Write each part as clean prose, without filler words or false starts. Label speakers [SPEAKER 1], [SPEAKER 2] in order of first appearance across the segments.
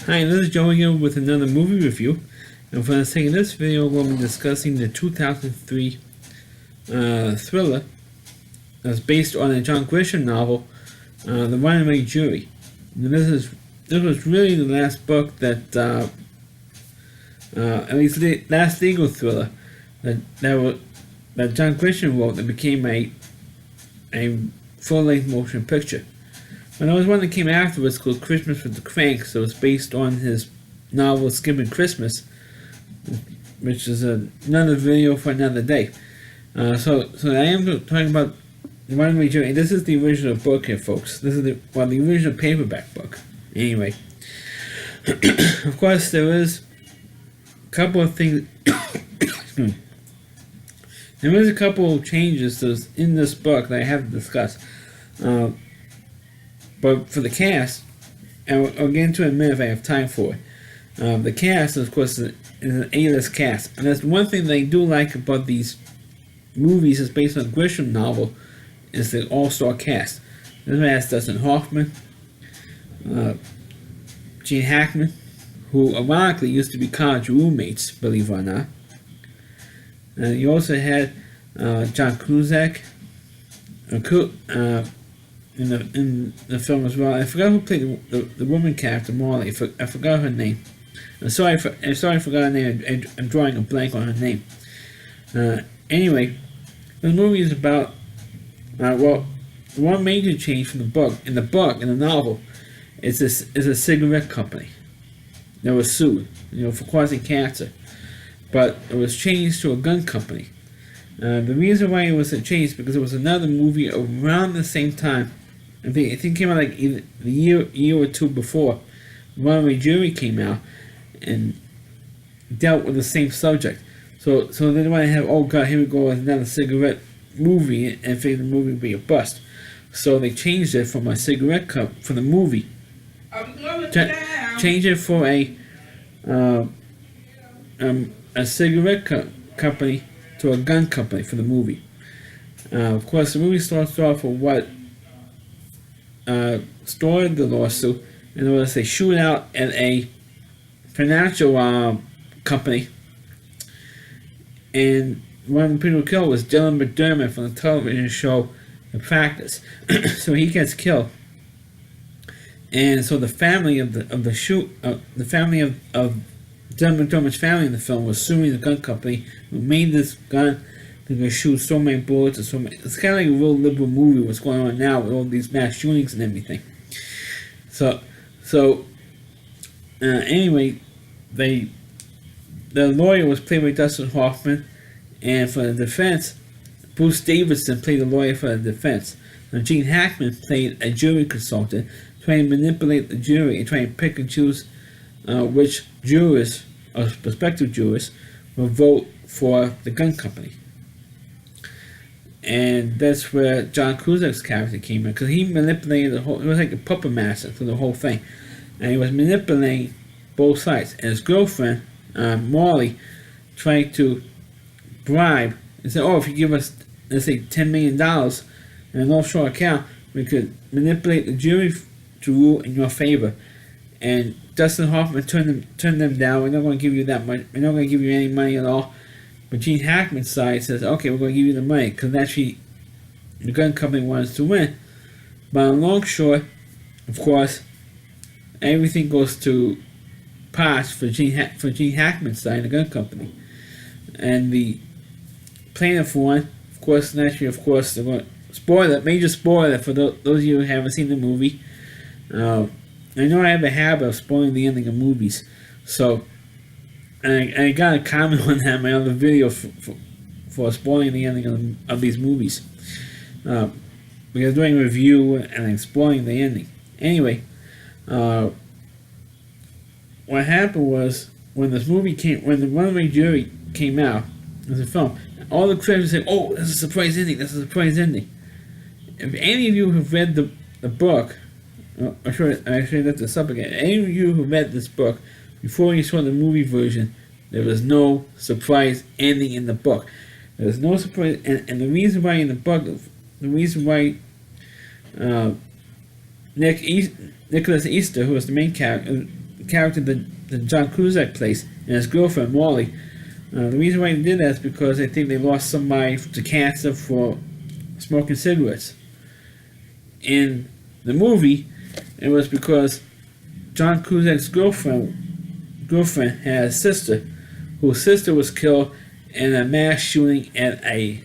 [SPEAKER 1] Hi, this is Joey here with another movie review. And for the sake of this video, we'll be discussing the 2003 thriller that's based on a John Grisham novel, The Runaway Jury. And this was really the last book that, at least the last legal thriller that John Grisham wrote that became a full-length motion picture. And there was one that came afterwards called Christmas with the Cranks, so it's based on his novel Skipping Christmas, which is another video for another day. So I am talking about The Runaway Jury. This is the original book here, folks. This is the original paperback book. Anyway, of course, there is a couple of things. Excuse me. There is a couple of changes in this book that I have to discuss. But for the cast, and I'll get into it in a minute if I have time for it. The cast, of course, is an A-list cast. And that's one thing that I do like about these movies that's based on a Grisham novel, is the all-star cast. This has Dustin Hoffman, Gene Hackman, who ironically used to be college roommates, believe it or not. And you also had John Cusack, in the film as well. I forgot who played the woman character, Molly. I forgot her name. I'm sorry, I forgot her name. I'm drawing a blank on her name. Anyway, the movie is about one major change from the book. In the novel, is a cigarette company that was sued, for causing cancer, but it was changed to a gun company. The reason why it was changed because it was another movie around the same time. I think it came out like either the year or two before. Runaway Jury came out and dealt with the same subject. So they didn't want to have, oh god, here we go with another cigarette movie, and figured the movie would be a bust. So they changed it from a cigarette cup for the movie. Changed it for a cigarette company to a gun company for the movie. Of course, the movie starts off with what started the lawsuit, and it was a shootout at a financial company, and one of the people killed was Dylan McDermott from the television show The Practice. So he gets killed, and so the family of the family of Dylan McDermott's family in the film was suing the gun company who made this gun. They're going to shoot so many bullets and so many. It's kind of like a real liberal movie. What's going on now with all these mass shootings and everything. So anyway, the lawyer was played by Dustin Hoffman, and for the defense, Bruce Davison played the lawyer for the defense. Now, Gene Hackman played a jury consultant, trying to manipulate the jury and trying to pick and choose which jurors or prospective jurors will vote for the gun company. And that's where John Cusack's character came in, because he manipulated the whole. It was like a puppet master to the whole thing, and he was manipulating both sides. And his girlfriend, Molly, tried to bribe and said, "Oh, if you give us, let's say, $10 million in an offshore account, we could manipulate the jury to rule in your favor." And Dustin Hoffman turned them down. We're not going to give you that much. We're not going to give you any money at all. But Gene Hackman's side says, okay, we're going to give you the money, because actually the gun company wants to win. But on long short, of course, everything goes to pot for Gene Hackman's side, the gun company. And the plaintiff won. Of course, naturally, of course, they're going to major spoiler for those of you who haven't seen the movie. I know I have a habit of spoiling the ending of movies, so I got a comment on that in my other video for spoiling the ending of these movies. Because I'm doing a review and I'm spoiling the ending. Anyway, what happened was when the Runaway Jury came out as a film, all the critics said, "Oh, this is a surprise ending. This is a surprise ending." If any of you have read the book, I should let this up again. Any of you who read this book before you saw the movie version, there was no surprise ending in the book. There was no surprise, and the reason why in the book, the reason why Nicholas Easter, who was the main character, character that John Cusack plays and his girlfriend Molly. The reason why they did that is because I think they lost somebody to cancer for smoking cigarettes. In the movie, it was because John Cusack's girlfriend had a sister, whose sister was killed in a mass shooting at a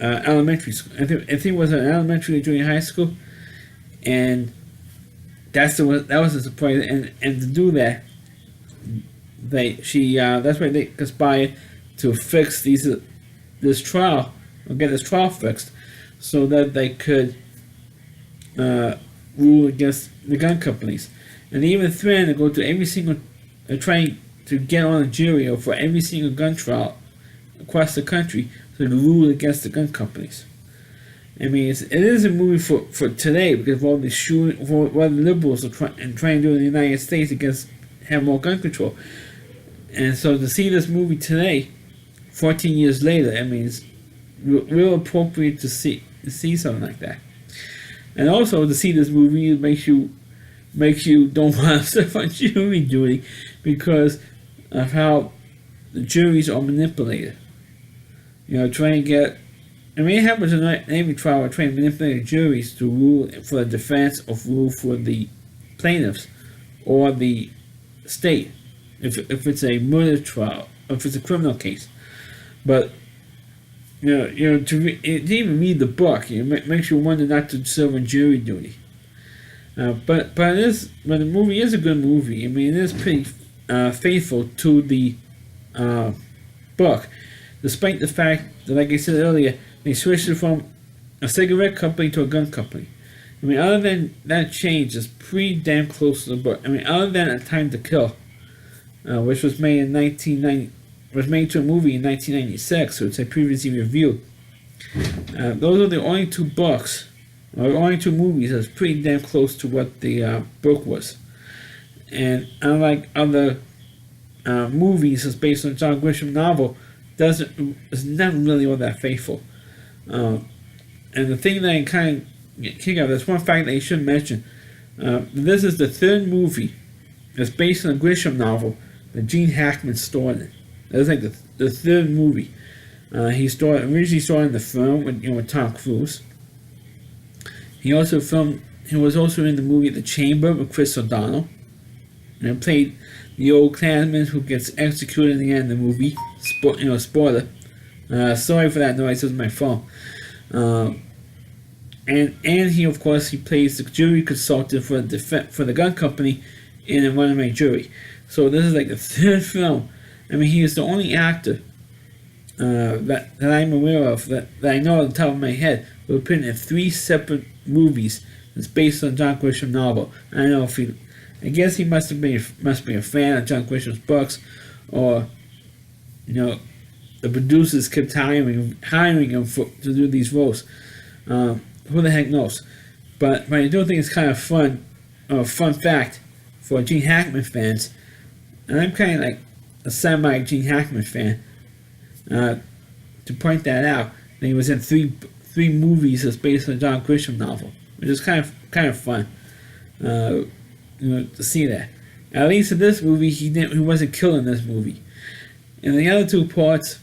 [SPEAKER 1] elementary school. I think it was an elementary or junior high school, and that was a surprise. And to do that, that's why they conspired to fix this trial, or get this trial fixed, so that they could rule against the gun companies. And they even threatened to go to every single, trying to get on a jury or for every single gun trial across the country, so to rule against the gun companies. I mean, it is a movie for today, because of all the shooting, what the liberals are trying to do in the United States against have more gun control. And so to see this movie today, 14 years later, I mean, it's real appropriate to see something like that. And also to see this movie, it makes you don't want to serve on jury duty because of how the juries are manipulated. Trying to get. I mean, it happens in every trial, trying to manipulate juries to rule for the defense or rule for the plaintiffs or the state, if it's a murder trial, if it's a criminal case. But to even read the book, it makes you wonder not to serve on jury duty. But the movie is a good movie. I mean, it is pretty faithful to the book, despite the fact that, like I said earlier, they switched it from a cigarette company to a gun company. I mean, other than that change, is pretty damn close to the book. I mean, other than A Time to Kill, which was made in 1990, was made to a movie in 1996, which I previously reviewed. Those are the only two books, or only two movies that's pretty damn close to what the book was. And unlike other movies that's based on John Grisham novel, is not really all that faithful. And the thing that I kind of get kicked out of, there's one fact that I should mention. This is the third movie that's based on a Grisham novel that Gene Hackman starred in. That's like the third movie. He originally starred in The Firm with Tom Cruise. He was also in the movie The Chamber with Chris O'Donnell, and played the old Klansman who gets executed in the end of the movie. Spoiler. Sorry for that noise. It was my phone. And he, of course, he plays the jury consultant for the gun company in a Runaway Jury. So this is like the third film. I mean, he is the only actor that I'm aware of that I know on the top of my head who appeared in 3 separate movies that's based on John Grisham novel. I don't know if I guess he must be a fan of John Grisham's books, or the producers kept hiring him to do these roles. Who the heck knows? But I do think it's kind of fun fact for Gene Hackman fans, and I'm kind of like a semi-Gene Hackman fan, to point that out. That he was in three movies that's based on a John Grisham novel, which is kind of fun, to see that. At least in this movie, he wasn't killed in this movie. In the other two parts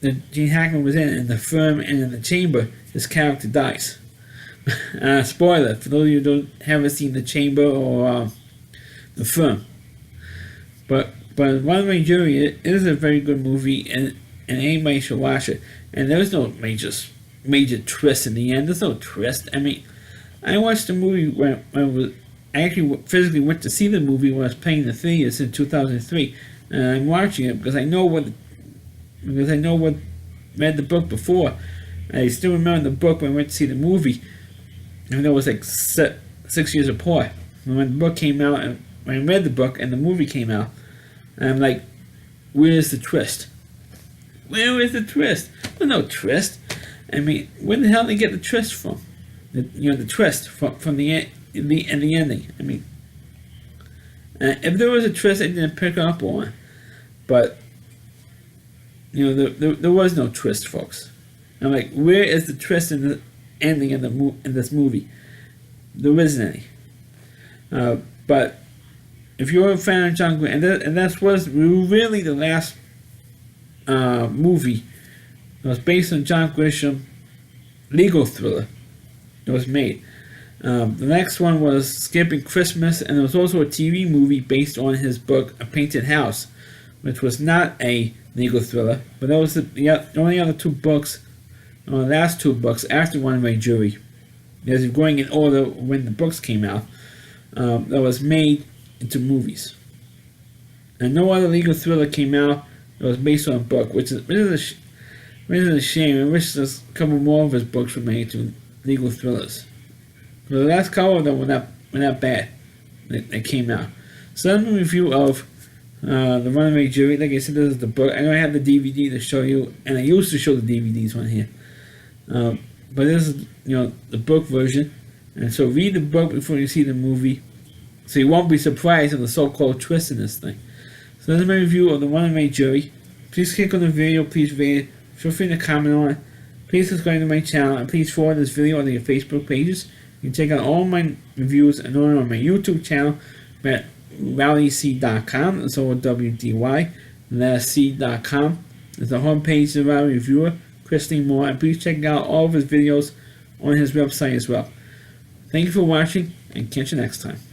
[SPEAKER 1] that Gene Hackman was in The Firm and in The Chamber, his character dies. Spoiler for those of you who haven't seen The Chamber or The Firm. But Runaway Jury, it is a very good movie, and anybody should watch it. And there's no major twist in the end. There's no twist. I mean, I watched the movie when I actually physically went to see the movie when I was playing the theaters in 2003, and I'm watching it because I know what read the book before. I still remember the book when I went to see the movie, and it was like 6 years apart. When the book came out, and when I read the book and the movie came out, and I'm like, where's the twist? Where is the twist? There's no twist. I mean, where the hell did they get the twist from? The twist from the ending. I mean, if there was a twist, I didn't pick up on, but there was no twist, folks. I'm like, where is the twist in the ending in this movie? There isn't any. But if you're a fan of John Grisham, and that was really the last movie that was based on John Grisham legal thriller that was made. The next one was Skipping Christmas, and there was also a TV movie based on his book A Painted House, which was not a legal thriller, but that was the only other two books, last two books after Runaway Jury. As going in order when the books came out, that was made into movies. And no other legal thriller came out that was based on a book, which is a shame. I wish a couple more of his books were made into legal thrillers. But the last couple of them were not bad. They came out. So that's a review of the Runaway Jury. Like I said, this is the book. I know I have the DVD to show you, and I used to show the DVDs on here. But this is, the book version. And so read the book before you see the movie, so you won't be surprised at the so-called twist in this thing. So that's my review of the Runaway Jury. Please click on the video, please rate it. Feel free to comment on it. Please subscribe to my channel, and please forward this video onto your Facebook pages. You can check out all my reviews and on my YouTube channel at rallyc.com. It's all WDY, and that's C.com. It's the homepage of our reviewer, Christine Moore, and please check out all of his videos on his website as well. Thank you for watching, and catch you next time.